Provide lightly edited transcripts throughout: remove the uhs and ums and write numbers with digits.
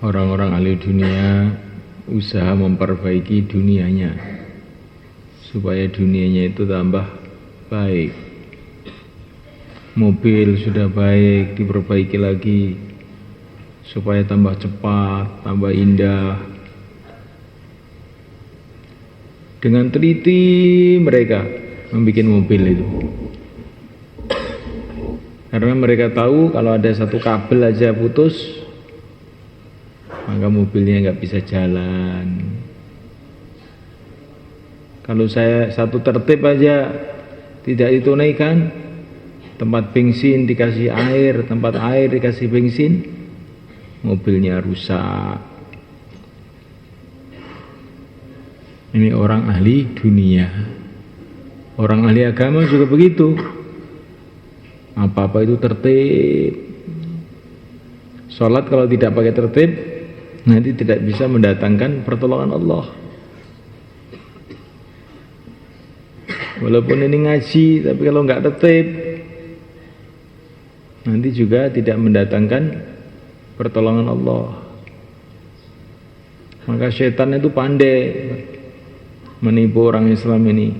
orang-orang ahli dunia usaha memperbaiki dunianya supaya dunianya itu tambah baik. Mobil sudah baik, diperbaiki lagi supaya tambah cepat, tambah indah. Dengan teliti mereka membuat mobil itu, karena mereka tahu kalau ada satu kabel aja putus, maka mobilnya nggak bisa jalan. Kalau saya satu tertib aja tidak ditunaikan, tempat bensin dikasih air, tempat air dikasih bensin, mobilnya rusak. Ini orang ahli dunia. Orang ahli agama juga begitu. Apa-apa itu tertib. Sholat kalau tidak pakai tertib, nanti tidak bisa mendatangkan pertolongan Allah. Walaupun ini ngaji, tapi kalau nggak tertib, nanti juga tidak mendatangkan pertolongan Allah. Maka setan itu pandai menipu orang Islam ini.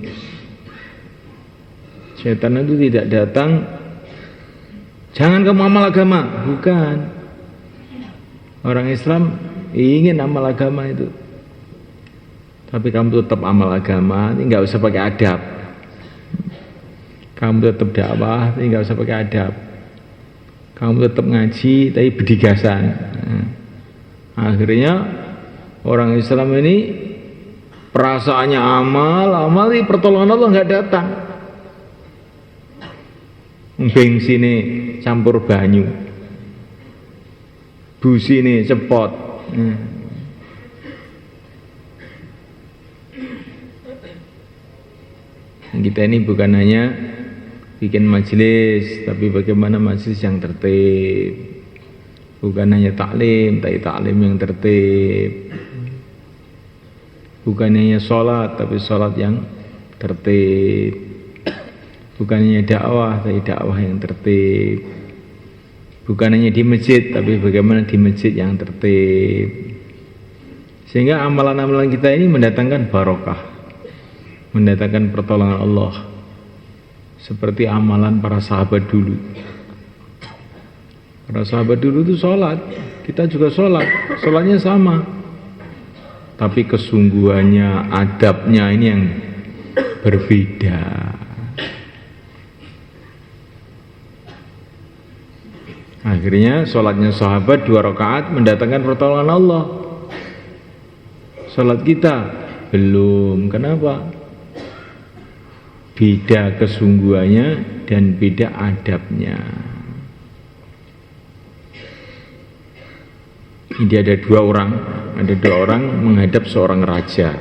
Setan itu tidak datang, jangan kamu amal agama, bukan. Orang Islam ingin amal agama itu, tapi kamu tetap amal agama, nggak usah pakai adab. Kamu tetap dakwah, nggak usah pakai adab. Kamu tetap ngaji, tapi bedigasan. Akhirnya orang Islam ini perasaannya amal ini pertolongan Allah nggak datang. Bensin campur banyu, busi cepot. Kita ini bukan hanya bikin majelis, tapi bagaimana majelis yang tertib. Bukan hanya taklim, tapi taklim yang tertib. Bukan hanya sholat, tapi sholat yang tertib. Bukan hanya dakwah, tapi dakwah yang tertib. Bukan hanya di masjid, tapi bagaimana di masjid yang tertib. Sehingga amalan-amalan kita ini mendatangkan barokah, mendatangkan pertolongan Allah. Seperti amalan para sahabat dulu. Para sahabat dulu itu sholat, kita juga sholat, sholatnya sama. Tapi kesungguhannya, adabnya ini yang berbeda. Akhirnya sholatnya sahabat 2 rakaat mendatangkan pertolongan Allah. Sholat kita belum. Kenapa? Beda kesungguhannya dan beda adabnya. Ini ada 2 orang, menghadap seorang raja.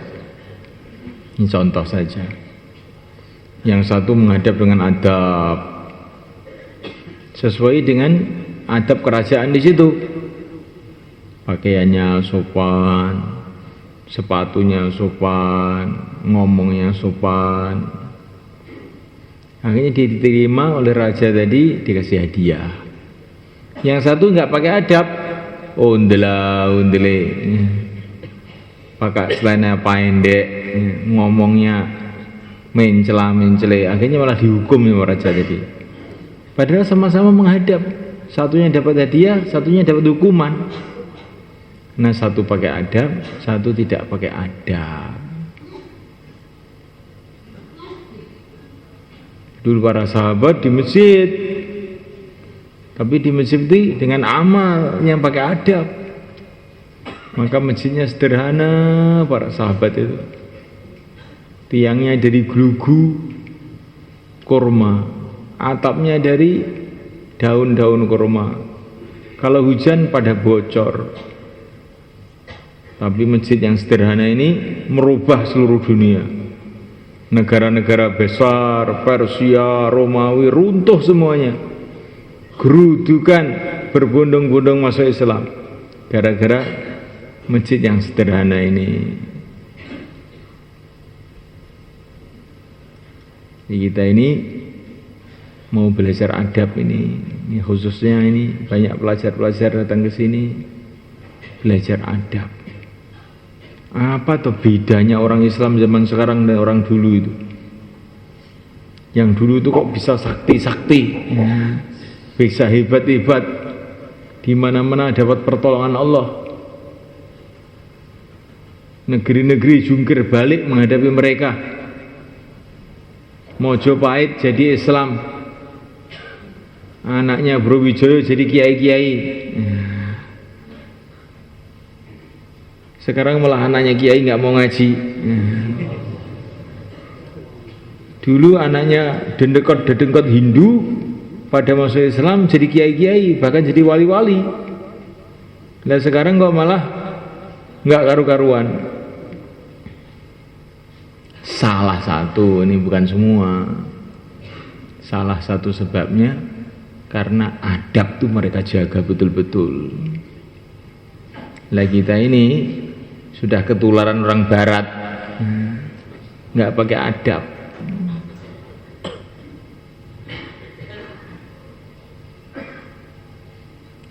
Ini contoh saja. Yang satu menghadap dengan adab, sesuai dengan adab kerajaan di situ. Pakaiannya sopan, sepatunya sopan, ngomongnya sopan. Akhirnya diterima oleh raja tadi, dikasih hadiah. Yang satu nggak pakai adab, undele, pakai celana pendek, ngomongnya mencela, akhirnya malah dihukum ya raja tadi. Padahal sama-sama menghadap, satunya dapat hadiah, satunya dapat hukuman. Nah, satu pakai adab, satu tidak pakai adab. Dulu para sahabat di masjid, tapi di masjid itu dengan amal yang pakai adab. Maka masjidnya sederhana para sahabat itu. Tiangnya dari gelugu kurma, atapnya dari daun-daun kurma. Kalau hujan pada bocor. Tapi masjid yang sederhana ini merubah seluruh dunia. Negara-negara besar, Persia, Romawi runtuh semuanya. Gerudukan berbondong-bondong masuk Islam gara-gara masjid yang sederhana ini. Jadi kita ini mau belajar adab ini khususnya ini banyak pelajar-pelajar datang ke sini belajar adab. Apa tuh bedanya orang Islam zaman sekarang dan orang dulu itu? Yang dulu itu kok bisa sakti-sakti, bisa hebat-hebat, di mana-mana dapat pertolongan Allah. Negeri-negeri jungkir balik menghadapi mereka. Mojopahit jadi Islam, anaknya Bro Wijoyo jadi kiai-kiai. Sekarang malah anaknya kiai nggak mau ngaji. Dulu anaknya dedengkot Hindu, pada masuk Islam jadi kiai-kiai, bahkan jadi wali-wali. Dan sekarang kok malah nggak karu-karuan. Salah satu, ini bukan semua. Salah satu sebabnya karena adab tuh mereka jaga betul-betul. Lah kita ini sudah ketularan orang barat, nggak pakai adab.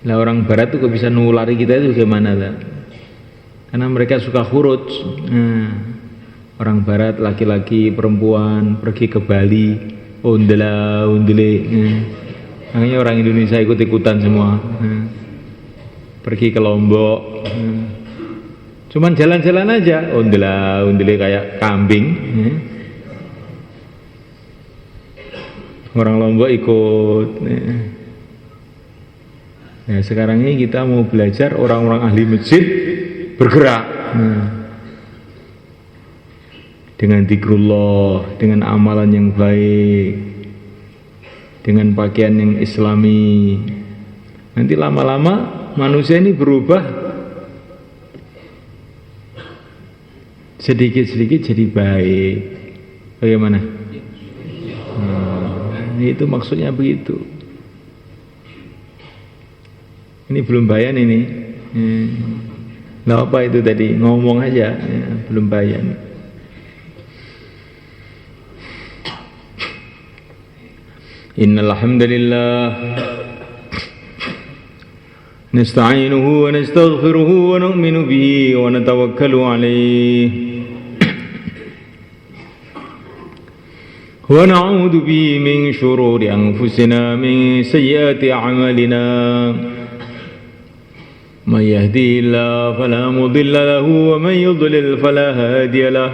Lah orang barat tuh kok bisa nulari kita itu gimana lah? Karena mereka suka khuruj. Orang barat laki-laki perempuan pergi ke Bali, ondela ondele. Makanya orang Indonesia ikut-ikutan semua. Pergi ke Lombok. Cuman jalan-jalan aja, ondela ondele kayak kambing. Orang Lombok ikut. Nah, sekarang ini kita mau belajar orang-orang ahli masjid bergerak dengan zikrullah, dengan amalan yang baik, dengan pakaian yang islami. Nanti lama-lama manusia ini berubah sedikit-sedikit jadi baik. Bagaimana? Itu maksudnya begitu. Ini belum bayan ini. Nah, apa itu tadi? Ngomong aja, ya, belum bayan. Innal hamdalillah nasta'inuhu wa nastaghfiruhu wa nu'minu bihi wa natawakkalu alayhi wa na'udzu bihi min shururi anfusina min sayyiati a'malina. من يهدي الله فلا مضل له ومن يضلل فلا هادي له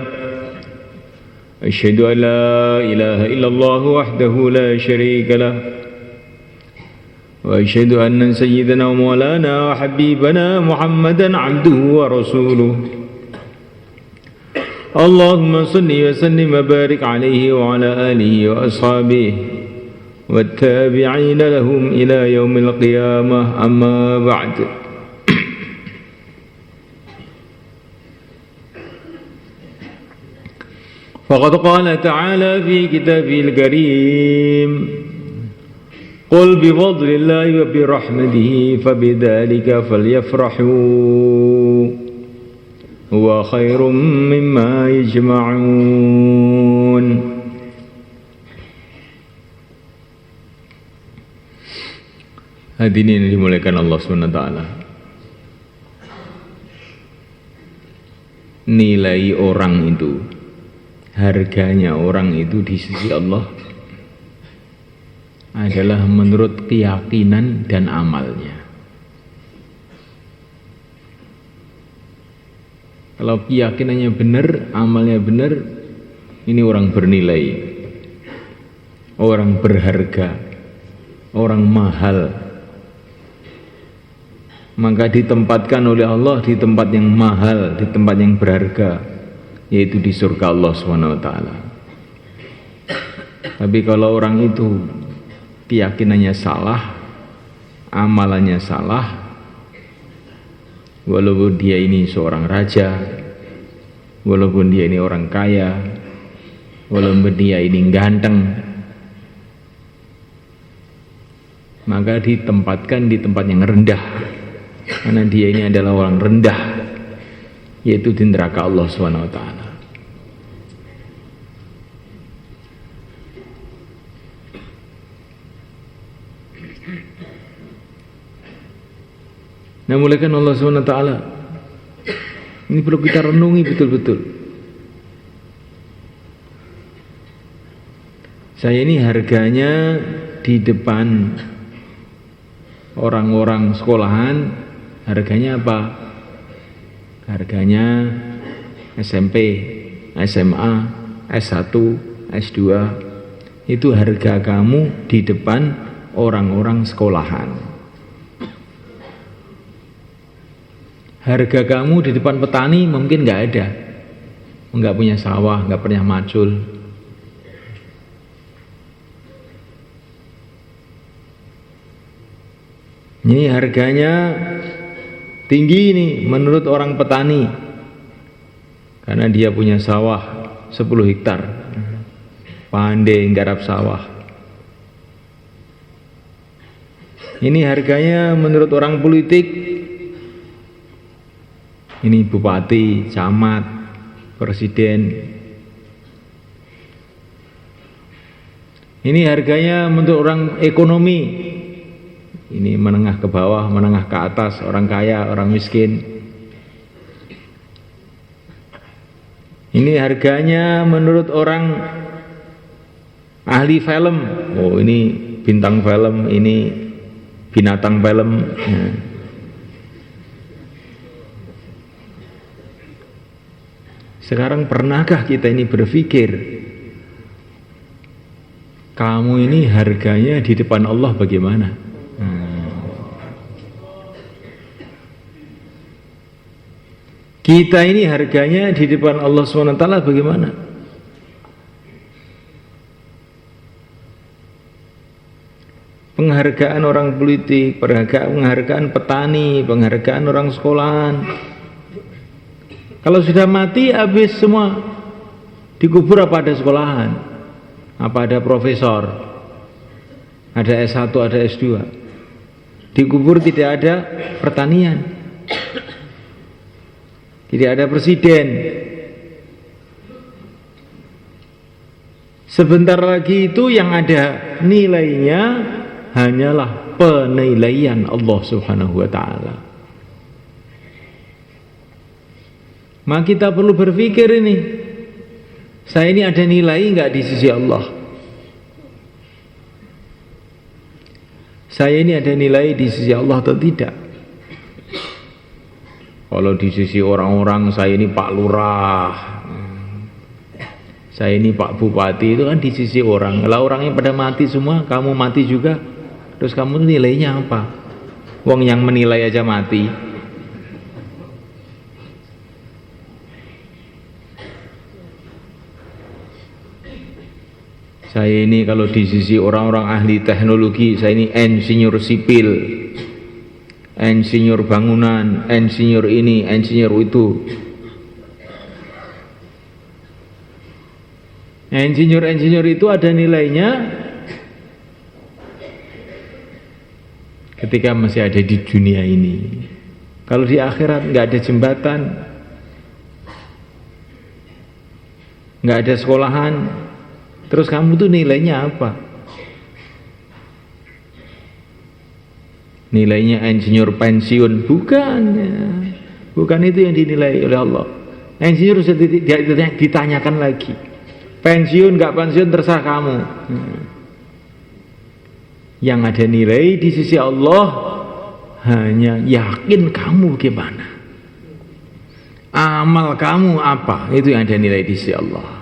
أشهد أن لا إله إلا الله وحده لا شريك له وأشهد أن سيدنا ومولانا وحبيبنا محمدا عبده ورسوله اللهم صل وسلم وبارك عليه وعلى آله وأصحابه والتابعين لهم إلى يوم القيامة أما بعد. فقد قال تعالى في كتابه الكريم قل بفضل الله وبرحمته فبذلك فليفرحوا هو خير مما يجمعون. Hadirin yang dimuliakan Allah SWT, nilai orang itu, harganya orang itu di sisi Allah adalah menurut keyakinan dan amalnya. Kalau keyakinannya benar, amalnya benar, ini orang bernilai, orang berharga, orang mahal. Maka ditempatkan oleh Allah di tempat yang mahal, di tempat yang berharga, yaitu di surga Allah SWT. Tapi kalau orang itu keyakinannya salah, amalannya salah, walaupun dia ini seorang raja, walaupun dia ini orang kaya, walaupun dia ini ganteng, maka ditempatkan di tempat yang rendah, karena dia ini adalah orang rendah, yaitu di neraka Allah SWT. Nah, muliakan Allah SWT. Ini perlu kita renungi betul-betul. Saya ini harganya di depan orang-orang sekolahan, harganya apa? Harganya SMP, SMA, S1, S2. Itu harga kamu di depan orang-orang sekolahan. Harga kamu di depan petani mungkin nggak ada, nggak punya sawah, nggak pernah macul. Ini harganya tinggi nih menurut orang petani, karena dia punya sawah 10 hektar, pandai nggarap sawah. Ini harganya menurut orang politik. Ini bupati, camat, presiden. Ini harganya menurut orang ekonomi. Ini menengah ke bawah, menengah ke atas, orang kaya, orang miskin. Ini harganya menurut orang ahli film. Oh, ini bintang film, ini binatang film. Nah. Sekarang pernahkah kita ini berpikir, kamu ini harganya di depan Allah bagaimana? Kita ini harganya di depan Allah SWT bagaimana? Penghargaan orang politik, penghargaan petani, penghargaan orang sekolahan. Kalau sudah mati habis semua. Dikubur apa ada sekolahan? Apa ada profesor? Ada S1, ada S2. Dikubur tidak ada pertanian. Tidak ada presiden. Sebentar lagi itu yang ada nilainya hanyalah penilaian Allah Subhanahu wa taala. Maka kita perlu berpikir ini, saya ini ada nilai enggak di sisi Allah? Saya ini ada nilai di sisi Allah atau tidak? Kalau di sisi orang-orang, saya ini Pak Lurah, saya ini Pak Bupati, itu kan di sisi orang. Kalau orangnya pada mati semua, kamu mati juga, terus kamu nilainya apa? Wong yang menilai aja mati. Saya ini kalau di sisi orang-orang ahli teknologi, saya ini insinyur sipil, insinyur bangunan, insinyur ini, insinyur itu. Insinyur itu ada nilainya ketika masih ada di dunia ini. Kalau di akhirat nggak ada jembatan, nggak ada sekolahan, terus kamu tuh nilainya apa? Nilainya insinyur pensiun? Bukan, ya. Bukan itu yang dinilai oleh Allah. Insinyur sudah ditanyakan lagi. Pensiun nggak pensiun terserah kamu. Yang ada nilai di sisi Allah hanya yakin kamu bagaimana, amal kamu apa, itu yang ada nilai di sisi Allah.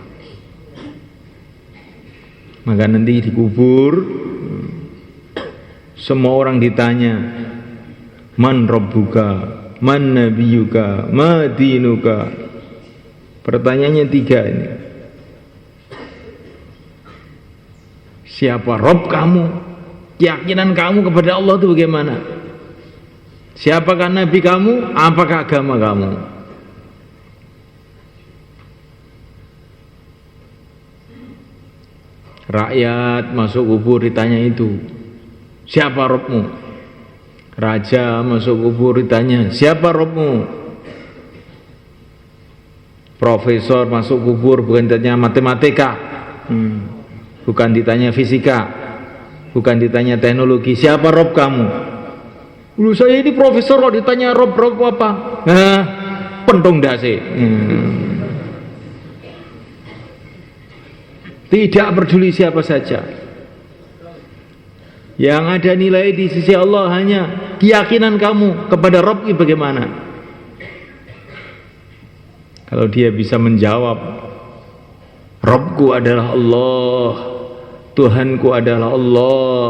Maka nanti dikubur, semua orang ditanya, man rabbuka, man nabiyuka, ma dinuka. Pertanyaannya 3 ini. Siapa Rob kamu? Keyakinan kamu kepada Allah itu bagaimana? Siapakah Nabi kamu? Apakah agama kamu? Rakyat masuk kubur ditanya itu, siapa Robmu? Raja masuk kubur ditanya, siapa Robmu? Profesor masuk kubur bukan ditanya matematika, bukan ditanya fisika, bukan ditanya teknologi, siapa Rob kamu? Lu saya ini profesor kok ditanya Rob apa? Nah, pentong dasi. Tidak peduli siapa saja. Yang ada nilai di sisi Allah hanya keyakinan kamu kepada Rob ini bagaimana. Kalau dia bisa menjawab, Robku adalah Allah, Tuhanku adalah Allah,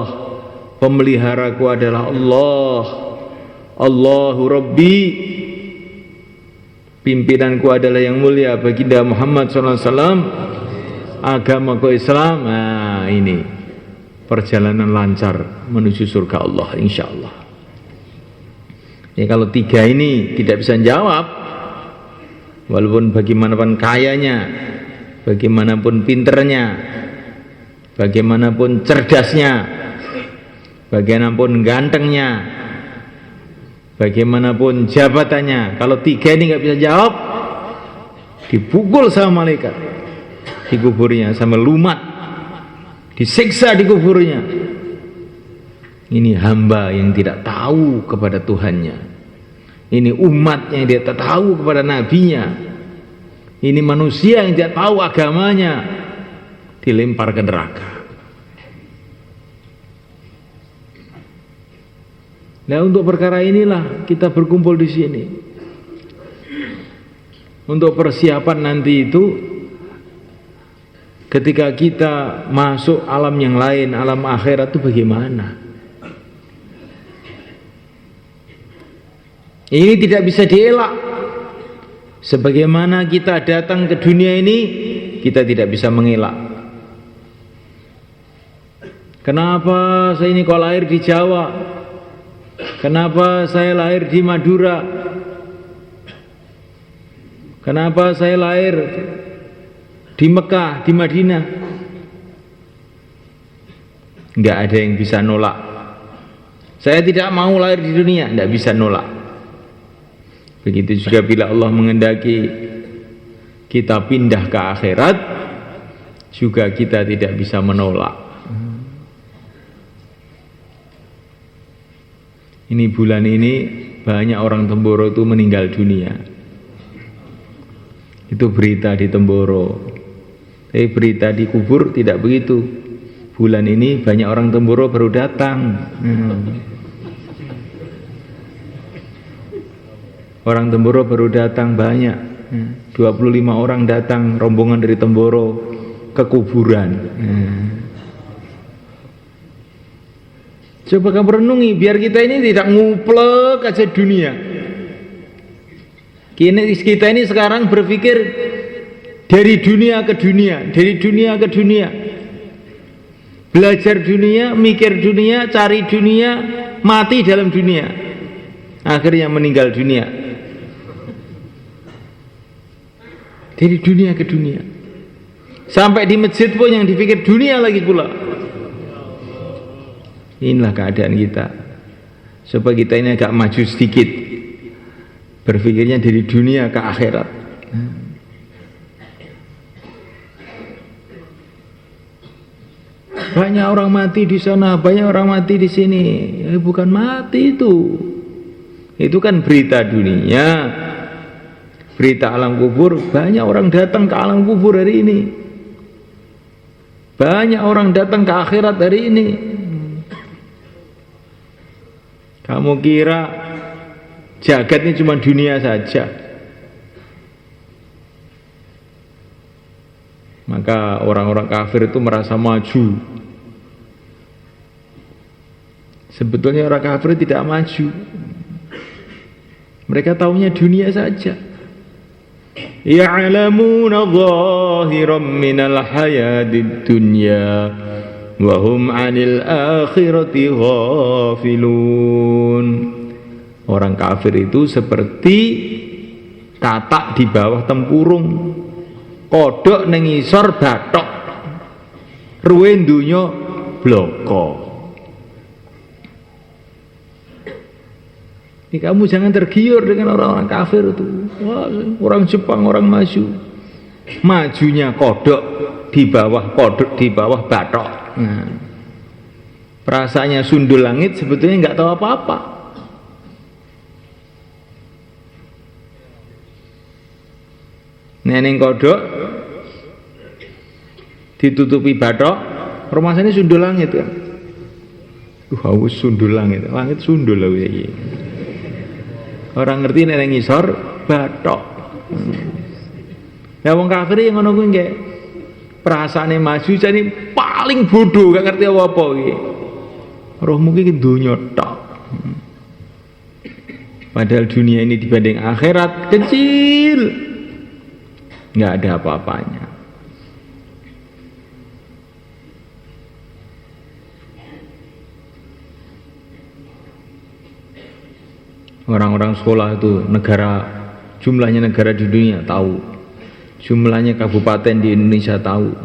pemeliharaku adalah Allah, Allahu Rabbi, pimpinanku adalah yang mulia baginda Muhammad SAW, agamaku Islam. Nah, ini perjalanan lancar menuju surga Allah, insya Allah. Ya, kalau tiga ini tidak bisa jawab, walaupun bagaimanapun kayanya, bagaimanapun pinternya, bagaimanapun cerdasnya, bagaimanapun gantengnya, bagaimanapun jabatannya, kalau tiga ini nggak bisa jawab, dipukul sama malaikat di kuburnya, sama lumat, disiksa di kuburnya. Ini hamba yang tidak tahu kepada Tuhannya, ini umatnya yang tidak tahu kepada nabinya, ini manusia yang tidak tahu agamanya, dilempar ke neraka. Nah, untuk perkara inilah kita berkumpul di sini. Untuk persiapan nanti itu, ketika kita masuk alam yang lain, alam akhirat itu bagaimana? Ini tidak bisa dielak. Sebagaimana kita datang ke dunia ini, kita tidak bisa mengelak. Kenapa saya ini kok lahir di Jawa? Kenapa saya lahir di Madura? Kenapa saya lahir di Mekah, di Madinah? Enggak ada yang bisa nolak. Saya tidak mau lahir di dunia, enggak bisa nolak. Begitu juga bila Allah menghendaki kita pindah ke akhirat, juga kita tidak bisa menolak. Ini bulan ini banyak orang Temboro itu meninggal dunia. Itu berita di Temboro. Tapi berita di kubur tidak begitu. Bulan ini banyak orang Temboro baru datang. Orang Temboro baru datang banyak. 25 orang datang rombongan dari Temboro ke kuburan. Coba kamu renungi, biar kita ini tidak nguplek aja dunia. Kita ini sekarang berpikir dari dunia ke dunia, dari dunia ke dunia. Belajar dunia, mikir dunia, cari dunia, mati dalam dunia. Akhirnya meninggal dunia. Dari dunia ke dunia. Sampai di masjid pun yang dipikir dunia lagi pula. Inilah keadaan kita. Supaya kita ini agak maju sedikit, berpikirnya dari dunia ke akhirat. Banyak orang mati di sana, banyak orang mati di sini. Bukan mati itu. Itu kan berita dunia, berita alam kubur. Banyak orang datang ke alam kubur hari ini. Banyak orang datang ke akhirat hari ini. Kamu kira jagat ini cuma dunia saja? Maka orang-orang kafir itu merasa maju. Sebetulnya orang kafir tidak maju. Mereka taunya dunia saja. Ya'lamuna zahiran minal hayatid dunya wa hum 'anil akhirati ghafilun. Orang kafir itu seperti katak di bawah tempurung, kodok ning ngisor bathok, ruwe donya bloko. Ini kamu jangan tergiur dengan orang-orang kafir itu. Wah, orang Jepang, orang maju. Majunya kodok di bawah bathok. Nah, perasaannya sundul langit sebetulnya nggak tahu apa-apa. Neneng kodok ditutupi bathok, rumah sana sundul langit kan. Haus sundul langit sundul lah iki. Orang ngerti nek ngisor bathok. Ya wong kafir yang ngono kuwi nggih. Perasaane maju jane paling bodoh gak ngerti apa-apa iki. Rohmu iki donya tok. Padahal dunia ini dibanding akhirat kecil. Enggak ada apa-apanya. Orang-orang sekolah itu jumlahnya negara di dunia tahu, jumlahnya kabupaten di Indonesia tahu,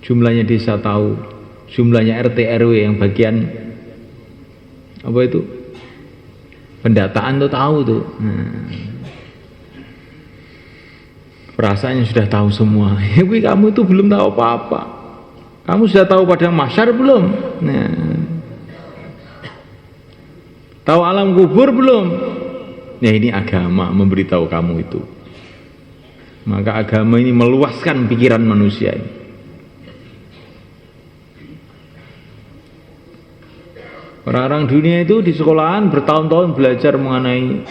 jumlahnya desa tahu, jumlahnya RT RW yang bagian apa itu pendataan tuh tahu tuh. Perasaannya sudah tahu semua. Kamu itu belum tahu apa-apa. Kamu sudah tahu padang mahsyar belum? Tahu alam kubur belum? Ya ini agama memberitahu kamu itu. Maka agama ini meluaskan pikiran manusia ini. Orang-orang dunia itu di sekolahan bertahun-tahun belajar mengenai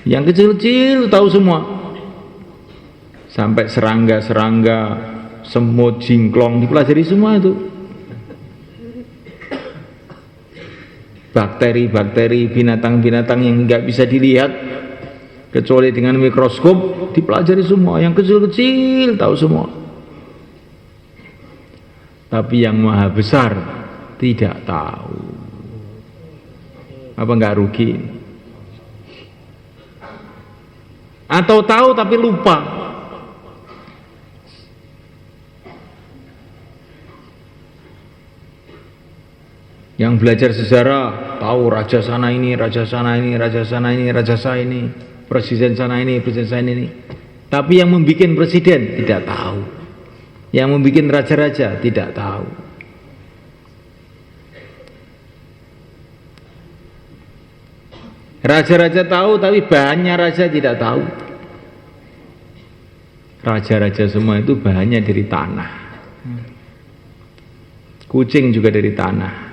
yang kecil-kecil tahu semua. Sampai serangga-serangga, semut, jingklong dipelajari semua itu. Bakteri-bakteri, binatang-binatang yang nggak bisa dilihat kecuali dengan mikroskop dipelajari semua. Yang kecil-kecil tahu semua. Tapi yang maha besar tidak tahu. Apa nggak rugi? Atau tahu tapi lupa? Yang belajar sejarah tahu raja sana ini, raja sana ini, raja sana ini, raja sana ini, presiden sana ini, presiden sana ini. Tapi yang membuat presiden tidak tahu. Yang membuat raja-raja tidak tahu. Raja-raja tahu tapi bahannya raja tidak tahu. Raja-raja semua itu bahannya dari tanah. Kucing juga dari tanah.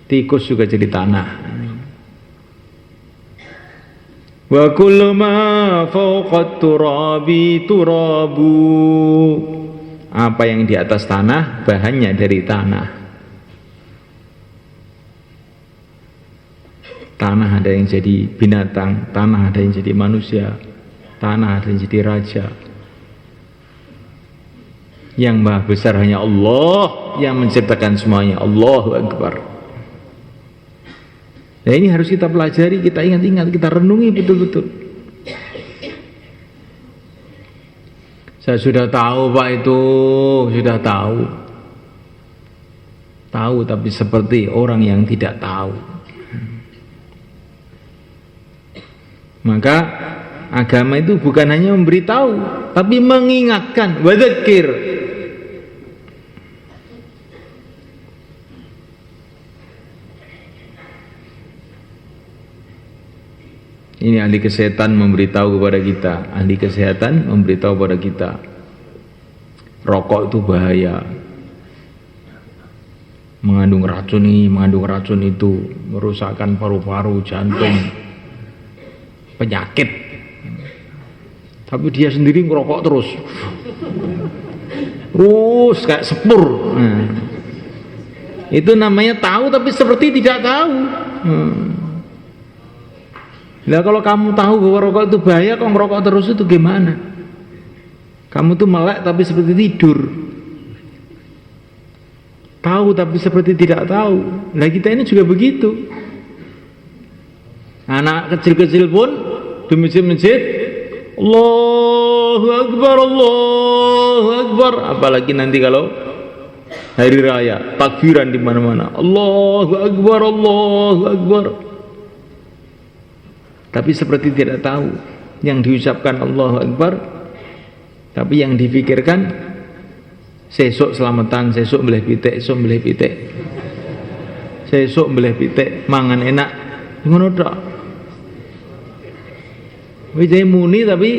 Tikus juga jadi tanah. Wa kullu ma fawqa turabi turabu. Apa yang di atas tanah bahannya dari tanah. Tanah ada yang jadi binatang, tanah ada yang jadi manusia, tanah ada yang jadi raja. Yang maha besar hanya Allah yang menciptakan semuanya. Allahu Akbar. Nah ini harus kita pelajari, kita ingat-ingat, kita renungi betul-betul. Saya sudah tahu Pak itu, sudah tahu. Tahu tapi seperti orang yang tidak tahu. Maka agama itu bukan hanya memberitahu, tapi mengingatkan. Wadzakir. Ini ahli kesehatan memberitahu kepada kita, ahli kesehatan memberitahu kepada kita, rokok itu bahaya, mengandung racun ini, mengandung racun itu, merusakkan paru-paru, jantung, penyakit. Tapi dia sendiri ngerokok terus kayak sepur. Itu namanya tahu tapi seperti tidak tahu. Nah kalau kamu tahu bahwa rokok itu bahaya, kok ngerokok terus itu gimana? Kamu tuh melek tapi seperti tidur. Tahu tapi seperti tidak tahu. Nah kita ini juga begitu. Anak kecil-kecil pun di masjid-masjid, Allahu Akbar, Allahu Akbar. Apalagi nanti kalau hari raya, takbiran di mana-mana, Allahu Akbar, Allahu Akbar. Tapi seperti tidak tahu yang diucapkan Allahu Akbar, tapi yang difikirkan sesuk selamatan, sesuk mbelih pitik, sesuk mbelih pitik, sesuk mbelih pitik, mangan enak, ngono tok. Wis muni tapi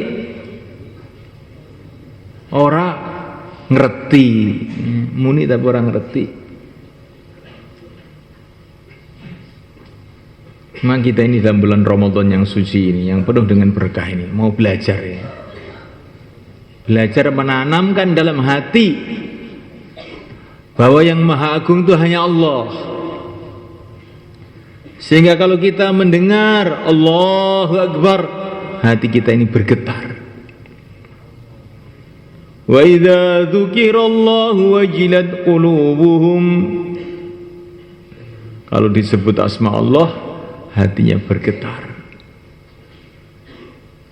Ora ngerti, muni tapi orang ngerti. Memang kita ini dalam bulan Ramadan yang suci ini, yang penuh dengan berkah ini, mau belajar ya. Belajar menanamkan dalam hati bahwa yang Maha Agung itu hanya Allah. Sehingga kalau kita mendengar Allahu Akbar, hati kita ini bergetar. Wa idza dzukirallahu wajilat qulubuhum. Kalau disebut asma Allah, hatinya bergetar.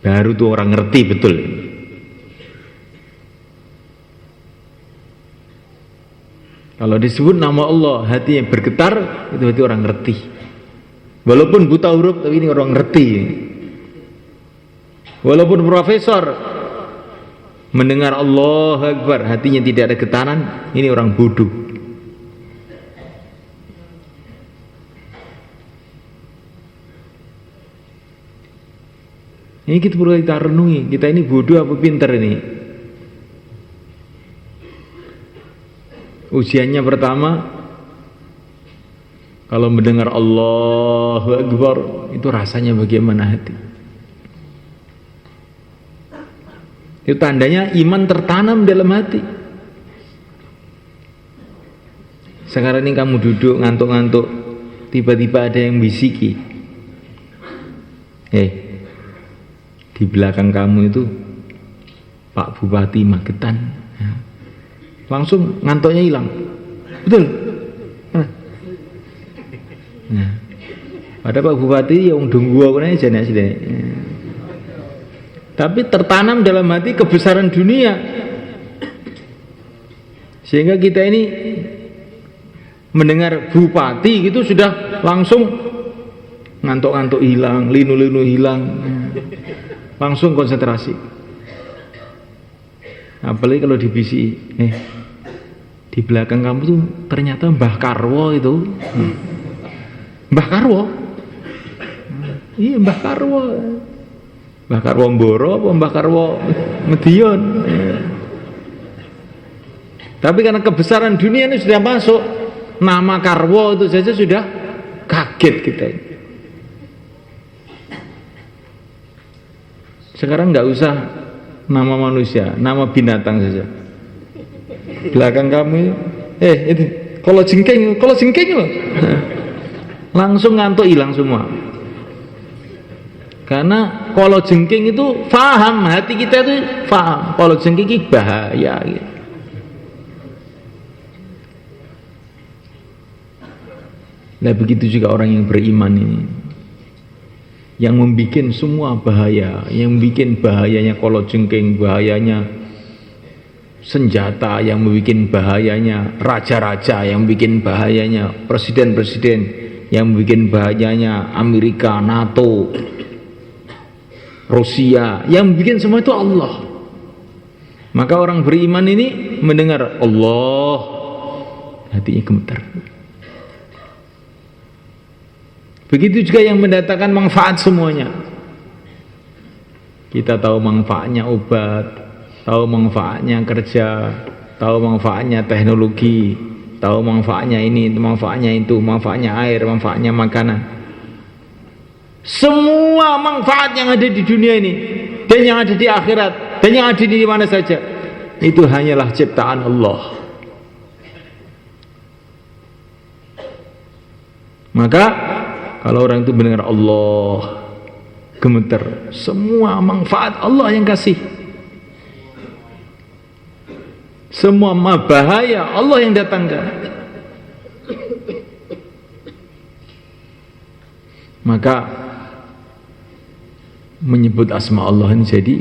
Baru tuh orang ngerti betul. Kalau disebut nama Allah, hatinya bergetar, itu berarti orang ngerti. Walaupun buta huruf, tapi ini orang ngerti. Walaupun profesor mendengar Allah Akbar, hatinya tidak ada getaran, ini orang bodoh. Ini kita perlu kita renungi, kita ini bodoh apa pintar ini? Ujiannya pertama, kalau mendengar Allahu Akbar, itu rasanya bagaimana hati? Itu tandanya iman tertanam dalam hati. Sekarang ini kamu duduk ngantuk-ngantuk, tiba-tiba ada yang bisiki, di belakang kamu itu Pak Bupati Magetan. Langsung ngantuknya hilang. Betul? Nah, pada Pak Bupati yang dunggu aku aja nih asli. Tapi tertanam dalam hati kebesaran dunia, sehingga kita ini mendengar bupati gitu sudah langsung ngantuk-ngantuk hilang, linu-linu hilang, langsung konsentrasi. Apalagi kalau dibisi, di belakang kamu tuh ternyata Mbah Karwo itu, Mbah Karwo, iya Mbah Karwo. Mbah Karwo Mboro apa Mbah Karwo Medion. Tapi karena kebesaran dunia ini sudah masuk, nama Karwo itu saja sudah kaget kita. Sekarang nggak usah nama manusia, nama binatang saja. Belakang kamu itu kalau jengking loh. Langsung ngantuk hilang semua. Karena kalau jengking itu faham, hati kita itu faham. Kalau jengking itu bahaya gitu. Nah begitu juga orang yang beriman ini, yang membuat semua bahaya, yang membuat bahayanya kalau jengking, bahayanya senjata, yang membuat bahayanya raja-raja, yang membuat bahayanya presiden-presiden, yang membuat bahayanya Amerika, NATO, Rusia, yang bikin semua itu Allah. Maka orang beriman ini mendengar Allah, hatinya gemetar. Begitu juga yang mendatangkan manfaat semuanya. Kita tahu manfaatnya obat, tahu manfaatnya kerja, tahu manfaatnya teknologi, tahu manfaatnya ini, manfaatnya itu, manfaatnya air, manfaatnya makanan. Semua manfaat yang ada di dunia ini dan yang ada di akhirat dan yang ada di mana saja, itu hanyalah ciptaan Allah. Maka kalau orang itu mendengar Allah, gemeter, semua manfaat Allah yang kasih, semua bahaya Allah yang datangkan. Maka menyebut asma Allah ini jadi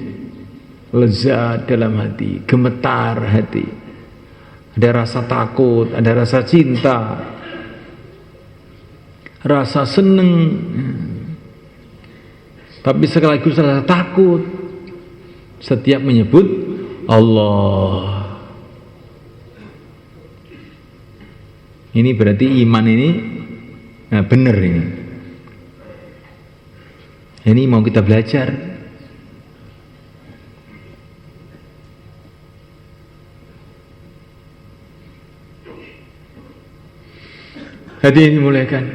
lezat dalam hati, gemetar hati, ada rasa takut, ada rasa cinta, rasa seneng, tapi sekaligus rasa takut setiap menyebut Allah. Ini berarti iman ini benar ini. Ini mau kita belajar. Hadirin dimuliakan.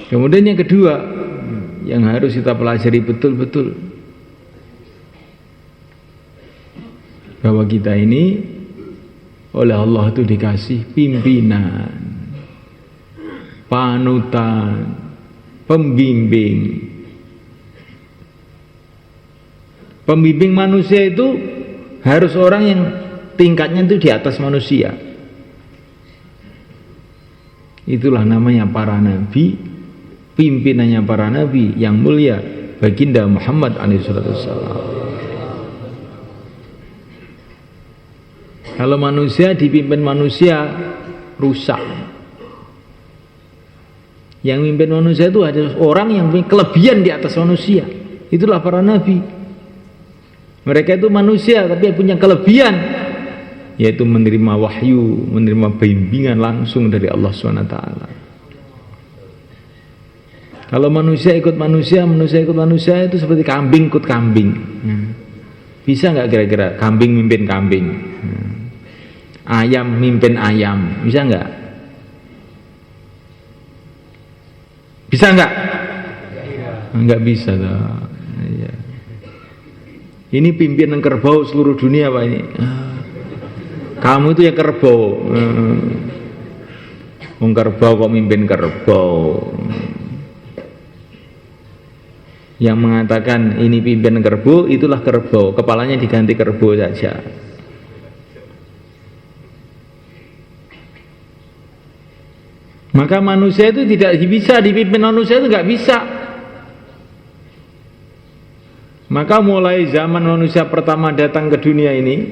Kemudian yang kedua yang harus kita pelajari betul-betul, bahwa kita ini oleh Allah itu dikasih pimpinan, panutan, pembimbing. Pembimbing manusia itu harus orang yang tingkatnya itu di atas manusia. Itulah namanya para nabi, pimpinannya para nabi yang mulia, baginda Muhammad SAW. Kalau manusia dipimpin manusia, rusak. Yang mimpin manusia itu ada orang yang punya kelebihan di atas manusia. Itulah para nabi. Mereka itu manusia tapi punya kelebihan, yaitu menerima wahyu, menerima bimbingan langsung dari Allah SWT. Kalau manusia ikut manusia, manusia ikut manusia, itu seperti kambing ikut kambing. Bisa nggak kira-kira kambing mimpin kambing? Ayam mimpin ayam, bisa nggak? Bisa nggak? Nggak bisa lah. Ya. Ini pimpinan kerbau seluruh dunia Pak ini. Kamu itu ya kerbau. Kerbau kok mimpin kerbau. Yang mengatakan ini pimpinan kerbau, itulah kerbau. Kepalanya diganti kerbau saja. Maka manusia itu tidak bisa dipimpin, manusia itu nggak bisa. Maka mulai zaman manusia pertama datang ke dunia ini,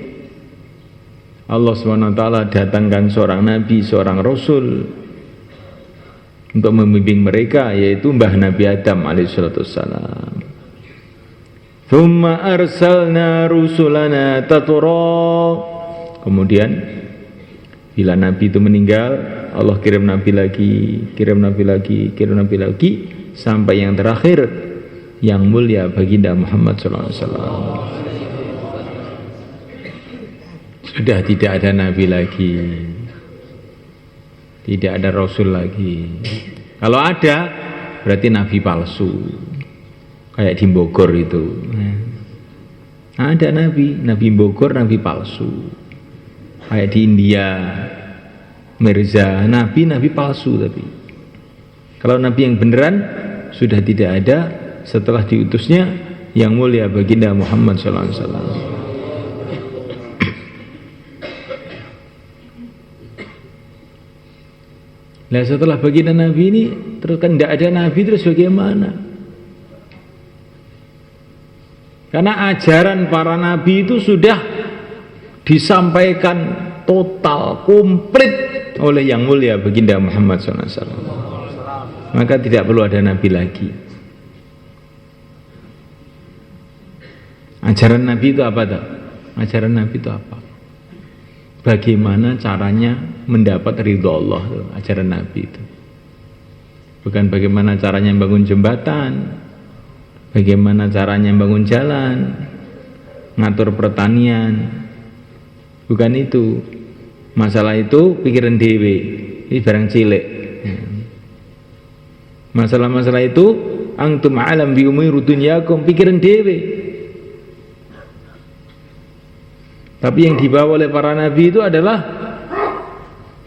Allah SWT datangkan seorang nabi, seorang rasul untuk membimbing mereka, yaitu mbah Nabi Adam alaihissalam. Thumma arsalna rusulana tatura. Kemudian bila nabi itu meninggal, Allah kirim nabi lagi, kirim nabi lagi, kirim nabi lagi, sampai yang terakhir yang mulia baginda Muhammad SAW. Sudah tidak ada nabi lagi, tidak ada rasul lagi. Kalau ada berarti nabi palsu, kayak di Bogor itu. Ada nabi Bogor, nabi palsu. Kayak di India, Mirza, nabi palsu. Tapi kalau nabi yang beneran sudah tidak ada setelah diutusnya yang mulia baginda Muhammad SAW. Nah setelah baginda nabi ini terus kan tidak ada nabi, terus bagaimana? Karena ajaran para nabi itu sudah disampaikan total, komplit oleh yang mulia baginda Muhammad SAW. Maka tidak perlu ada nabi lagi. Ajaran nabi itu apa tak? Ajaran nabi itu apa? Bagaimana caranya mendapat ridho Allah, ajaran nabi itu. Bukan bagaimana caranya membangun jembatan, bagaimana caranya membangun jalan, ngatur pertanian. Bukan itu. Masalah itu pikiran dewe. Ini barang cilik. Masalah-masalah itu antum alam bi umuri dunyakum, pikiran dewe. Tapi yang dibawa oleh para nabi itu adalah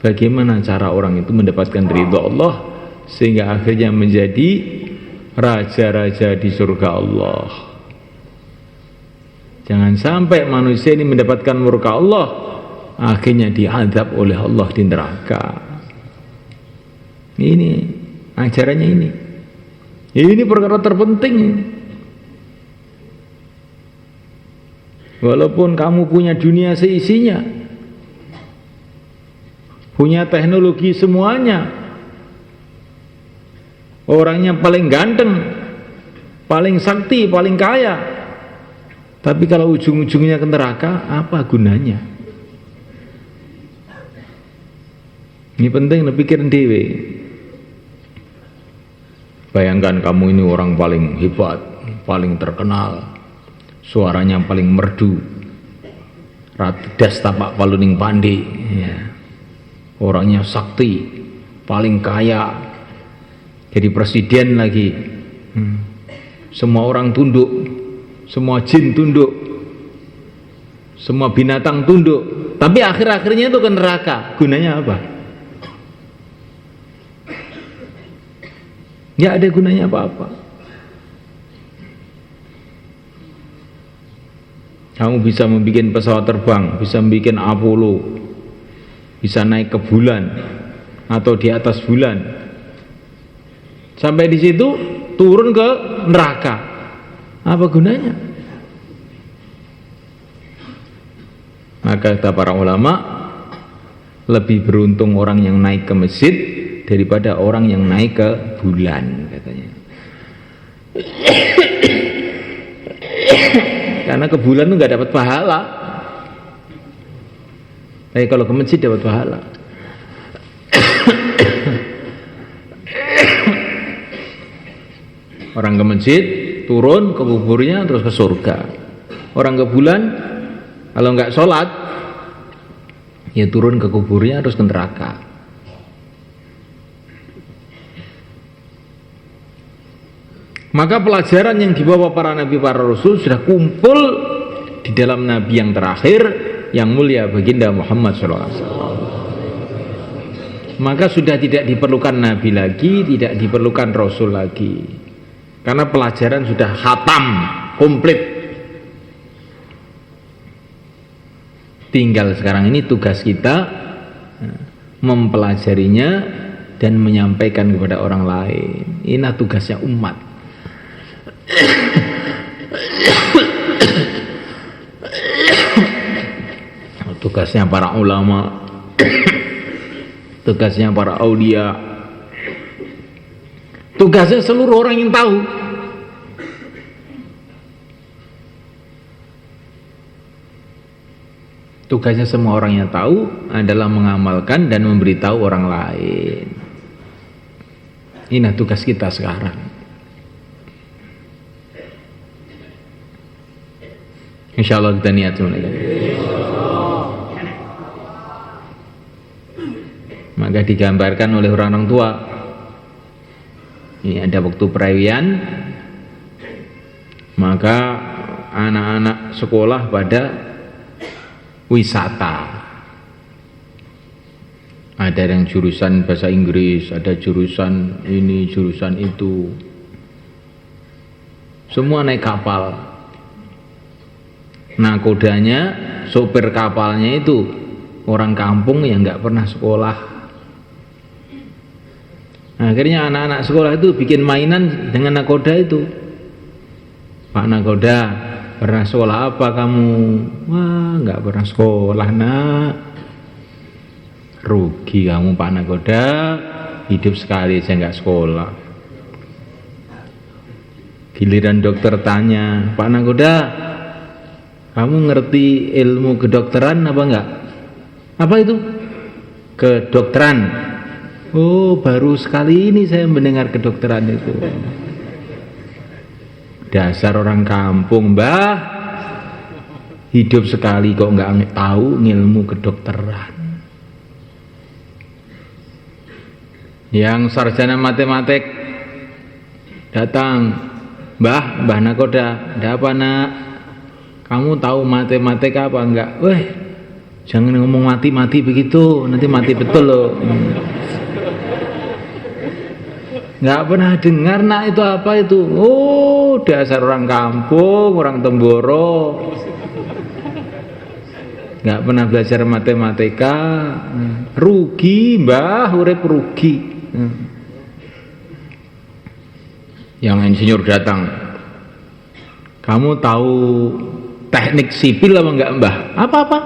bagaimana cara orang itu mendapatkan ridha Allah sehingga akhirnya menjadi raja-raja di surga Allah. Jangan sampai manusia ini mendapatkan murka Allah, akhirnya diazab oleh Allah di neraka. Ini ajarannya ini. Ini perkara terpenting. Walaupun kamu punya dunia seisinya, punya teknologi semuanya, orangnya paling ganteng, paling sakti, paling kaya, tapi kalau ujung-ujungnya ke neraka, apa gunanya? Ini penting pikirin dewe. Bayangkan kamu ini orang paling hebat, paling terkenal, suaranya paling merdu, das tapak paluning pandi, ya. orangnya sakti, paling kaya, jadi presiden lagi. Semua orang tunduk, semua jin tunduk, semua binatang tunduk, tapi akhir-akhirnya itu ke neraka. Gunanya apa? Nggak ada gunanya apa-apa. Kamu bisa membuat pesawat terbang, bisa membuat Apollo, bisa naik ke bulan atau di atas bulan. Sampai di situ turun ke neraka. Apa gunanya? Maka kata para ulama, lebih beruntung orang yang naik ke masjid daripada orang yang naik ke bulan, katanya. Karena ke bulan itu nggak dapat pahala. Tapi kalau ke masjid dapat pahala. Orang ke masjid turun ke kuburnya terus ke surga. Orang ke bulan kalau nggak sholat ya turun ke kuburnya terus ke neraka. Maka pelajaran yang dibawa para nabi, para rasul sudah kumpul di dalam nabi yang terakhir yang mulia baginda Muhammad SAW. Maka sudah tidak diperlukan nabi lagi, tidak diperlukan rasul lagi, karena pelajaran sudah khatam, komplit. Tinggal sekarang ini tugas kita mempelajarinya dan menyampaikan kepada orang lain. Ini tugasnya umat. Tugasnya para ulama, tugasnya para aulia, tugasnya seluruh orang yang tahu. Tugasnya semua orang yang tahu adalah mengamalkan dan memberitahu orang lain. Ini tugas kita sekarang. Insyaallah kita niat semuanya. Maka digambarkan oleh orang tua. Ini ada waktu perayaan, maka anak-anak sekolah pada wisata. Ada yang jurusan bahasa Inggris, ada jurusan ini, jurusan itu. Semua naik kapal. Nakodanya, sopir kapalnya itu orang kampung yang nggak pernah sekolah. Akhirnya anak-anak sekolah itu bikin mainan dengan nakoda itu. Pak nakoda, pernah sekolah apa kamu? Wah, nggak pernah sekolah nak. Rugi kamu Pak nakoda, hidup sekali saya nggak sekolah. Giliran dokter tanya, Pak nakoda, kamu ngerti ilmu kedokteran apa enggak? Apa itu? Kedokteran. Oh, baru sekali ini saya mendengar kedokteran itu. Dasar orang kampung, Mbah. Hidup sekali kok enggak tahu ilmu kedokteran. Yang sarjana matematik datang, Mbah nakoda, ada apa nak? Kamu tahu matematika apa enggak? Weh, jangan ngomong mati-mati begitu, nanti mati betul loh. Enggak pernah dengar nak itu apa itu? Oh, dasar orang kampung, orang Temboro. Enggak pernah belajar matematika. Rugi, Mbah, urip rugi. Yang insinyur datang. Kamu tahu teknik sipil apa enggak Mbah? Apa-apa?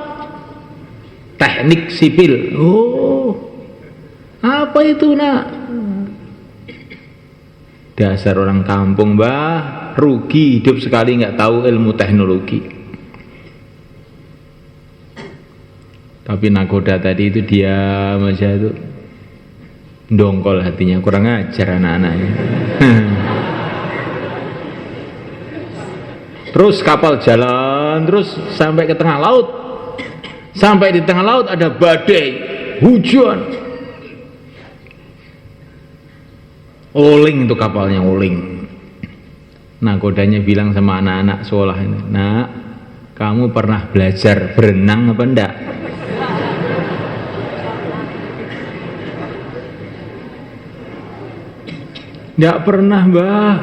Teknik sipil. Oh, apa itu nak? Dasar orang kampung Mbah, rugi hidup sekali enggak tahu ilmu teknologi. Tapi nakoda tadi itu dia aja itu dongkol hatinya, kurang ajar anak-anaknya. Terus kapal jalan terus sampai ke tengah laut. Sampai di tengah laut ada badai. hujan. Oling itu kapalnya, oling. Nakodanya bilang sama anak-anak sekolah ini, "Nak, kamu pernah belajar berenang apa enggak?" "Enggak pernah, Mbah."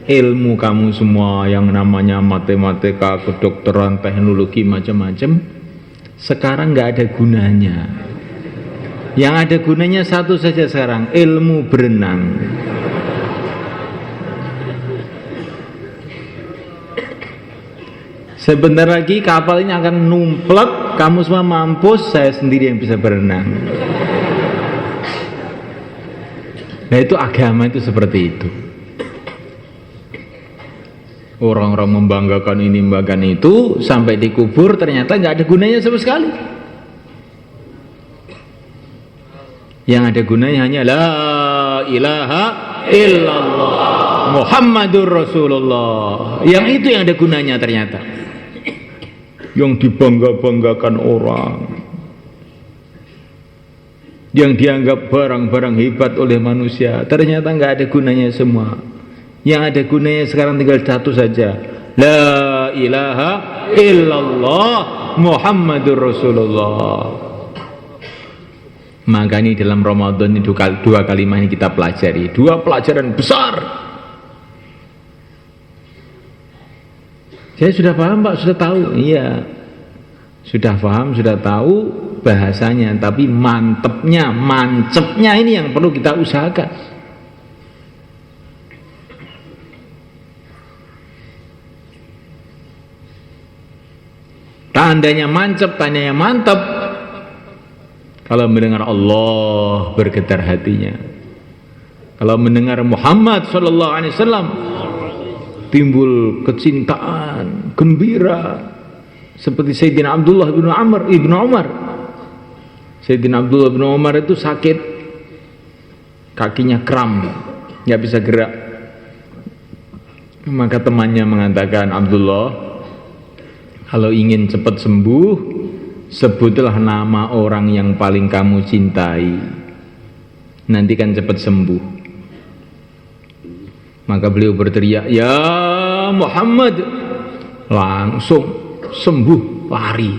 Ilmu kamu semua yang namanya matematika, kedokteran, teknologi, macam-macam, sekarang enggak ada gunanya. Yang ada gunanya satu saja sekarang, ilmu berenang. Sebentar lagi kapal ini akan numplek, kamu semua mampus, saya sendiri yang bisa berenang. Nah itu agama itu seperti itu. Orang-orang membanggakan ini, membanggakan itu, sampai dikubur ternyata nggak ada gunanya sama sekali. Yang ada gunanya hanya la ilaha illallah Muhammadur Rasulullah. Yang itu yang ada gunanya ternyata. Yang dibangga-banggakan orang, yang dianggap barang-barang hebat oleh manusia, ternyata nggak ada gunanya semua. Yang ada gunanya sekarang tinggal satu saja, la ilaha illallah Muhammadur Rasulullah. Maka ini dalam Ramadan ini dua kalimat ini kita pelajari, dua pelajaran besar. Saya sudah paham Pak, sudah tahu. Iya, sudah paham, sudah tahu bahasanya, tapi mantepnya, mancepnya ini yang perlu kita usahakan. Tandanya mancep, tandanya mantep, kalau mendengar Allah bergetar hatinya. Kalau mendengar Muhammad SAW timbul kecintaan, gembira. Seperti Sayyidina Abdullah bin Umar. Sayyidina Abdullah bin Umar itu sakit, kakinya kram, nggak bisa gerak. Maka temannya mengatakan, "Abdullah, kalau ingin cepat sembuh, sebutlah nama orang yang paling kamu cintai, nanti kan cepat sembuh." Maka beliau berteriak, "Ya Muhammad!" Langsung sembuh, lari.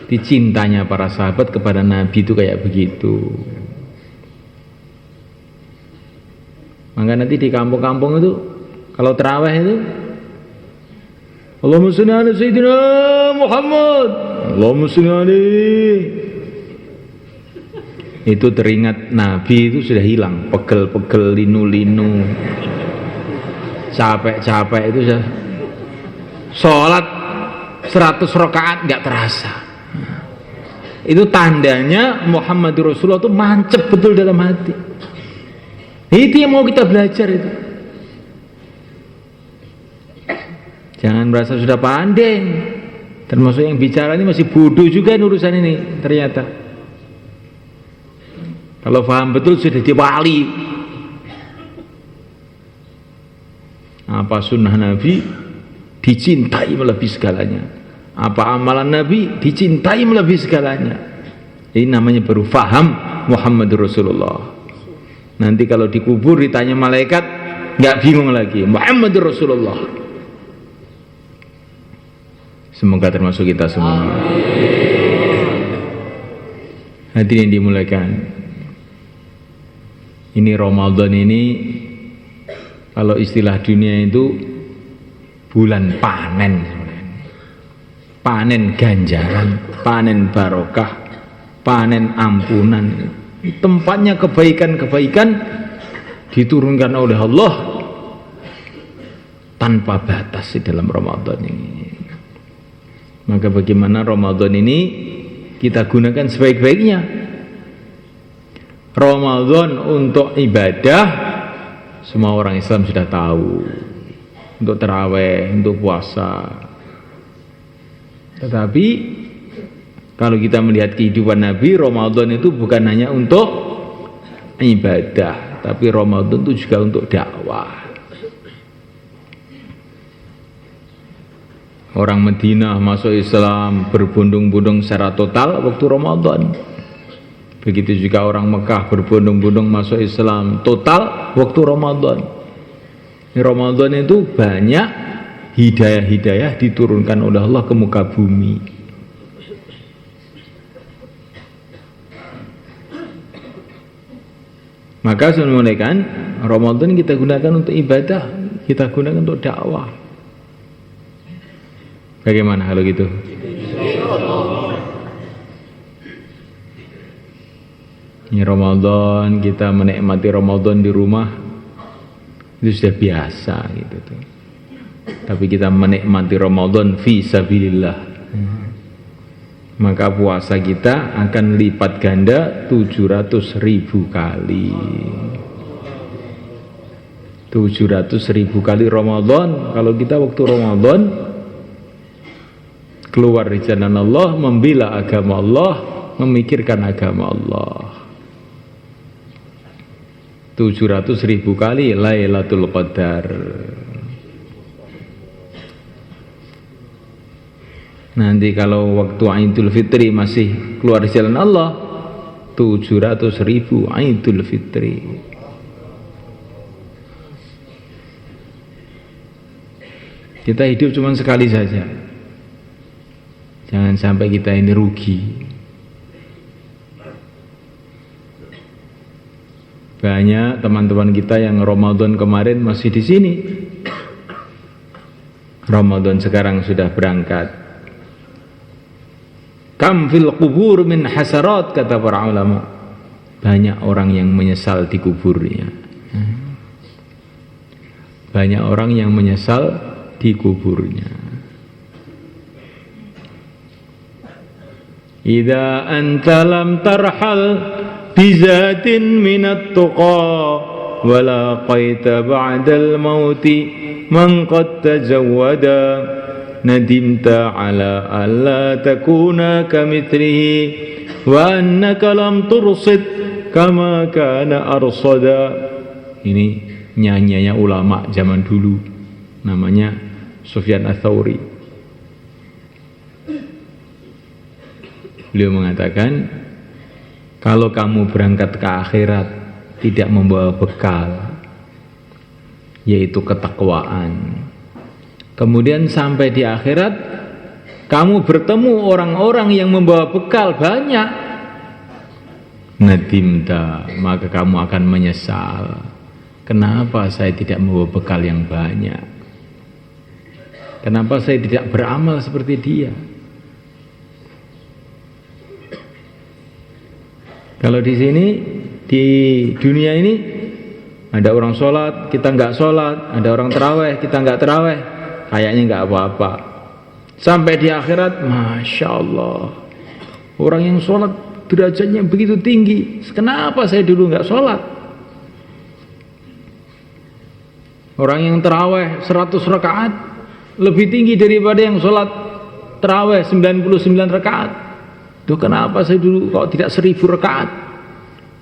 Dicintanya para sahabat kepada Nabi itu kayak begitu. Maka nanti di kampung-kampung itu kalau terawih itu, Allahumma sholli ala Sayyidina Muhammad, Allahumma sholli alaihi. Itu teringat Nabi itu sudah hilang, pegel-pegel, linu-linu, capek-capek itu sudah. Sholat 100 rakaat nggak terasa. Itu tandanya Muhammadur Rasulullah itu mancep betul dalam hati. Itu yang mau kita belajar itu. Jangan merasa sudah pandai. Termasuk yang bicara ini masih bodoh juga urusan ini ternyata. Kalau paham betul sudah diwali. Apa sunnah Nabi dicintai melebihi segalanya. Apa amalan Nabi dicintai melebihi segalanya. Ini namanya baru faham Muhammadur Rasulullah. Nanti kalau dikubur ditanya malaikat nggak bingung lagi, Muhammadur Rasulullah. Semoga termasuk kita semua. Hadirin dimulakan. Ini Ramadan ini, kalau istilah dunia itu bulan panen. Panen ganjaran, panen barokah, panen ampunan. Tempatnya kebaikan-kebaikan diturunkan oleh Allah tanpa batas di dalam Ramadan ini. Maka bagaimana Ramadan ini kita gunakan sebaik-baiknya. Ramadan untuk ibadah semua orang Islam sudah tahu, untuk tarawih, untuk puasa. Tetapi kalau kita melihat kehidupan Nabi, Ramadan itu bukan hanya untuk ibadah, tapi Ramadan itu juga untuk dakwah. Orang Madinah masuk Islam berbondong-bondong secara total waktu Ramadan. Begitu juga orang Mekah berbondong-bondong masuk Islam total waktu Ramadan. Di Ramadan itu banyak hidayah-hidayah diturunkan oleh Allah ke muka bumi. Maka sebenarnya Ramadan kita gunakan untuk ibadah, kita gunakan untuk dakwah. Bagaimana kalau gitu? Ini Ramadan, kita menikmati Ramadan di rumah itu sudah biasa gitu tuh. Tapi kita menikmati Ramadan fi sabilillah, maka puasa kita akan lipat ganda 700.000 kali. 700.000 kali Ramadan. Kalau kita waktu Ramadan keluar di jalan Allah, membela agama Allah, memikirkan agama Allah, 700.000 kali Lailatul Qadar. Nanti kalau waktu Idul Fitri masih keluar di jalan Allah, 700.000 Idul Fitri. Kita hidup cuma sekali saja. Jangan sampai kita ini rugi. Banyak teman-teman kita yang Ramadan kemarin masih di sini. Ramadan sekarang sudah berangkat. Kam fil qubur min hasarat, kata para ulama. Banyak orang yang menyesal di kuburnya. Banyak orang yang menyesal di kuburnya. Idza anta lam tarhal bizatin minat tuqa wa laqaita ba'dal mauti man qad tajawwada nadimta ala alla takuna kamithlihi wa annaka lam tursid kama kana arsada. Ini nyanyiannya ulama zaman dulu, namanya Sufyan Ats-Tsauri. Beliau mengatakan, kalau kamu berangkat ke akhirat tidak membawa bekal, yaitu ketakwaan, kemudian sampai di akhirat kamu bertemu orang-orang yang membawa bekal banyak, nadimta, maka kamu akan menyesal. Kenapa saya tidak membawa bekal yang banyak? Kenapa saya tidak beramal seperti dia? Kalau di sini, di dunia ini, ada orang sholat, kita nggak sholat, ada orang terawih, kita nggak terawih, kayaknya nggak apa-apa. Sampai di akhirat, Masya Allah, orang yang sholat derajatnya begitu tinggi, kenapa saya dulu nggak sholat? Orang yang terawih 100 rakaat lebih tinggi daripada yang sholat terawih 99 rakaat. Itu kenapa saya dulu kok tidak 1000 rakaat?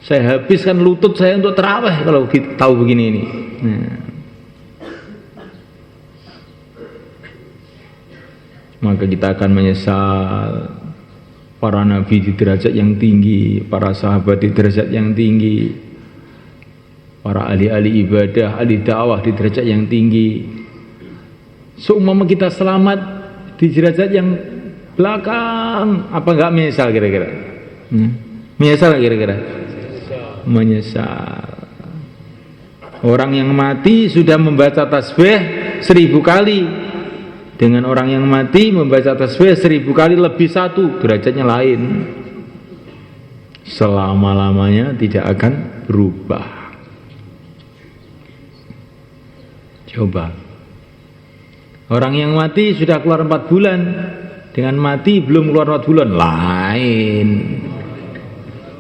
Saya habiskan lutut saya untuk terawih kalau kita tahu begini ini. Maka kita akan menyesal. Para nabi di derajat yang tinggi, para sahabat di derajat yang tinggi, para ahli-ahli ibadah, ahli dakwah di derajat yang tinggi. Seumpama kita selamat di derajat yang belakang, apa enggak menyesal kira-kira? Menyesal kira-kira? Menyesal. Orang yang mati sudah membaca tasbih 1000 kali, dengan orang yang mati membaca tasbih 1000 kali lebih satu, derajatnya lain. Selama-lamanya tidak akan berubah. Coba, orang yang mati sudah keluar 4 bulan, dengan mati belum keluar 4 bulan, lain,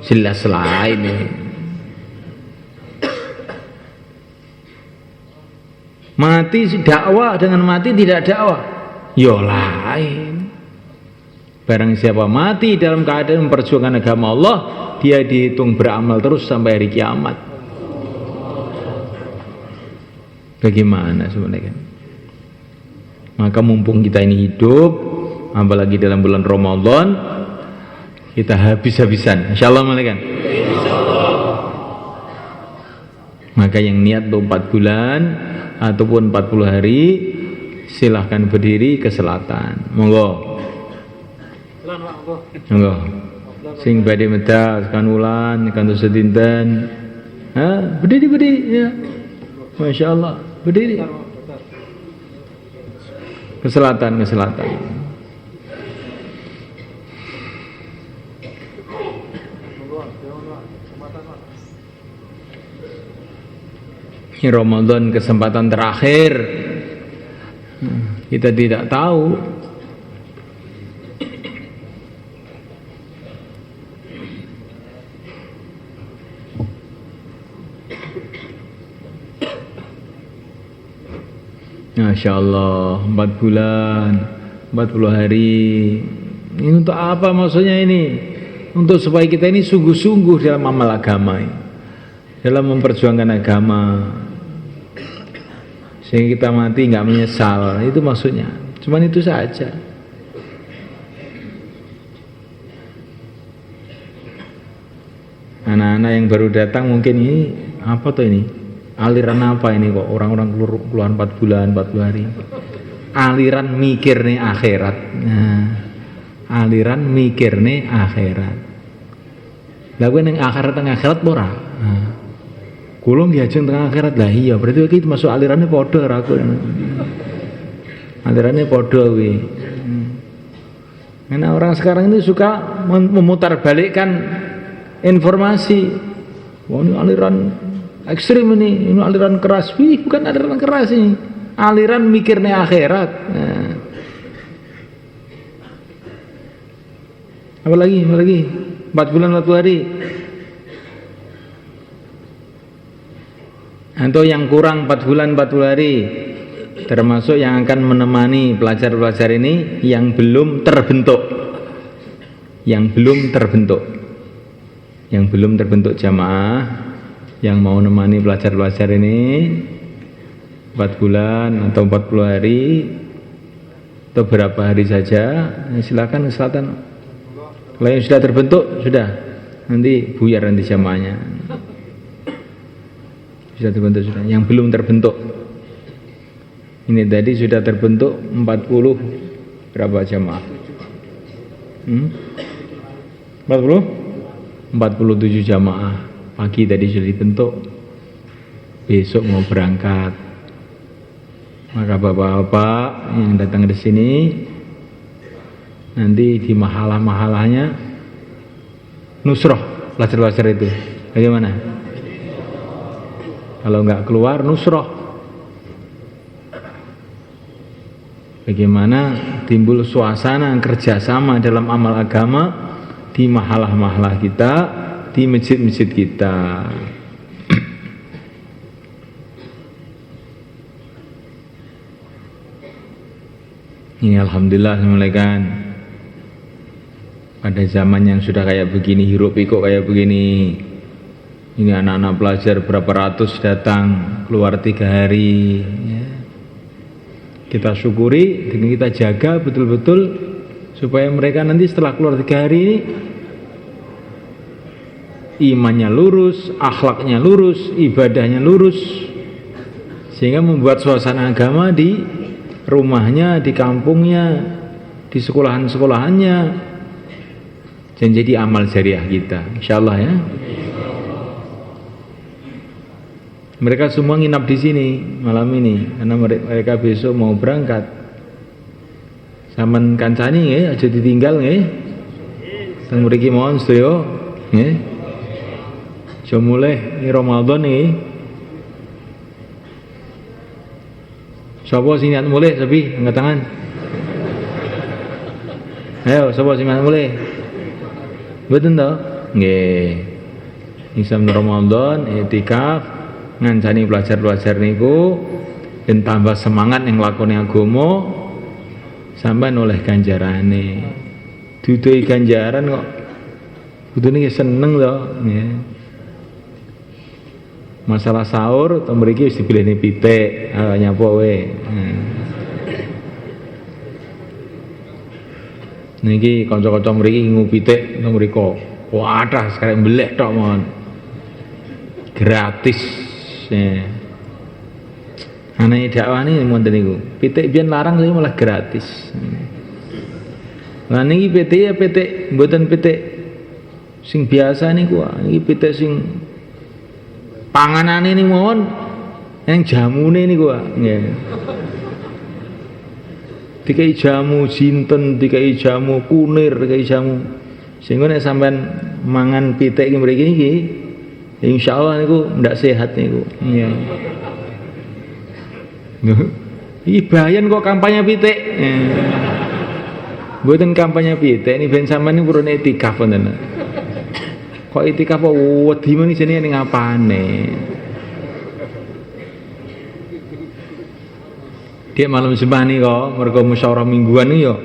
jelas lain. Mati dakwah dengan mati tidak dakwah, ya lain. Barang siapa mati dalam keadaan memperjuangkan agama Allah, dia dihitung beramal terus sampai hari kiamat. Bagaimana sebenarnya? Maka mumpung kita ini hidup, apalagi dalam bulan Ramadan, kita habis-habisan. Insyaallah malaikat. Maka yang niat untuk 4 bulan ataupun 40 hari, silahkan berdiri ke selatan. Monggo. Monggo. Sing badhe medal kanulan kantos sedinten. Berdiri ya. Masya Allah, berdiri. Ke selatan. Ini Ramadan kesempatan terakhir. Kita tidak tahu Masya Allah, 4 bulan 40 hari. Ini untuk apa maksudnya ini? Untuk supaya kita ini sungguh-sungguh dalam amal agama ini, dalam memperjuangkan agama, sehingga kita mati nggak menyesal. Itu maksudnya. Cuman itu saja. Anak-anak yang baru datang mungkin ini apa tuh ini? Aliran apa ini kok orang-orang keluar 4 bulan 40 hari? Aliran mikir nih akhirat. Nah, aliran mikir nih akhirat. Lah kowe ning akhirat ora? Nah. Kulo nggih ajeng teng akhirat. Lah iya, berarti iki masuk alirannya padha karo aku. Alirannya padha kuwi. Karena orang sekarang ini suka memutarbalikkan informasi. Wah, ini aliran ekstrim ini aliran keras. Wih, bukan aliran keras ini, aliran mikirnya akhirat. Nah. Apa lagi 4 bulan 40 hari. Atau yang kurang 4 bulan 40 hari, termasuk yang akan menemani pelajar-pelajar ini yang belum terbentuk, yang belum terbentuk jamaah, yang mau menemani pelajar-pelajar ini 4 bulan atau 40 hari atau berapa hari saja, silakan ke selatan. Kalau yang sudah terbentuk, sudah, nanti buyar nanti jamaahnya. Sudah terbentuk, sudah. Yang belum terbentuk, ini tadi sudah terbentuk 40 berapa jamaah? 47 jamaah. Pagi tadi sudah dibentuk, besok mau berangkat. Maka bapak-bapak yang datang ke sini, nanti di mahalah-mahalahnya nusroh pelajar-pelajar itu. Bagaimana? Kalau nggak keluar nusroh. Bagaimana timbul suasana kerjasama dalam amal agama di mahalah-mahalah kita, di masjid-masjid kita. Ini alhamdulillah semulaikan. Pada zaman yang sudah kayak begini, hiruk pikuk kayak begini, ini anak-anak pelajar berapa ratus datang, keluar 3 hari ya. Kita syukuri, dan kita jaga betul-betul supaya mereka nanti setelah keluar 3 hari ini imannya lurus, akhlaknya lurus, ibadahnya lurus, sehingga membuat suasana agama di rumahnya, di kampungnya, di sekolahan-sekolahannya, dan jadi amal jariah kita, insyaallah ya. Mereka semua nginap di sini malam ini karena mereka besok mau berangkat. Saman kancani nggih, aja ditinggal nggih. Teng mriki mohon sedaya nggih. Aja mulih ini Ramadan iki. Sapa sing niat mulih sepi angkat tangan. Ayo, sapa sing niat mulih? Mboten to? Nggih. Isam Ramadan iktikaf ngancani pelajar-pelajar niku dan tambah semangat yang lakoni agama sampai oleh ganjarane. Duduhi ganjaran kok kudune seneng to ya. Masalah sahur to mriki wis dipilihne pitik, nyapa we. Niki kanca-kanca mriki ngupitik nang mriku. Wadah sekarang mbeleh tok mon. Gratis. Anane dakwah niki monten niku. Pitik biyen larang saya malah gratis. Lah niki pitik ya pitik mboten pitik sing biasa niku. Niki pitik sing panganane niku mawon yang jamune niku nggih. Dikai jamu jinten, dikai jamu kunir, dikai jamu. Sehingga nek sampean mangan pitik iki mriki niki, insyaallah niku ndak sehat niku. Nggih. Iki bayan kok kampanye pitik. Mboten kampanye pitik, ini ben sampean niku purun etikaf wonten. Kok etikaf kok wedi men jenenge ning apane? Dia malam sembah nih kok, mereka musyawarah mingguan nih yo,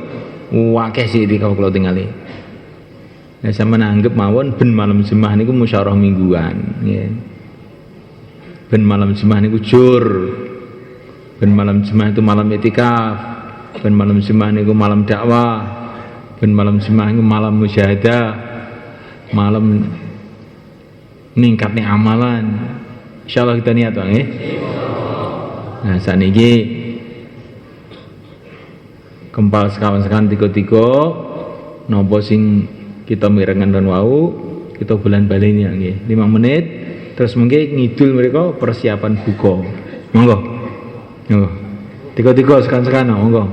wakeh sih di kau kalau tinggali. Nah sama nanggep mawon ben malam sembah nih musyawarah mingguan, ya. Ben malam sembah nih jur, ben malam sembah itu malam etikaf, ben malam sembah nih malam dakwah, ben malam sembah nih malam musyahadah, malam ningkatnya amalan. Insyaallah kita niat bang, ya. Nah saat ini kempal sekawan-sekawan tiga-tiga nopo sing kita mirengan dan wau kita bulan balenya nggih 5 menit terus mungkin ngidul mereka persiapan buka monggo tiga-tiga sekawan-sekawan monggo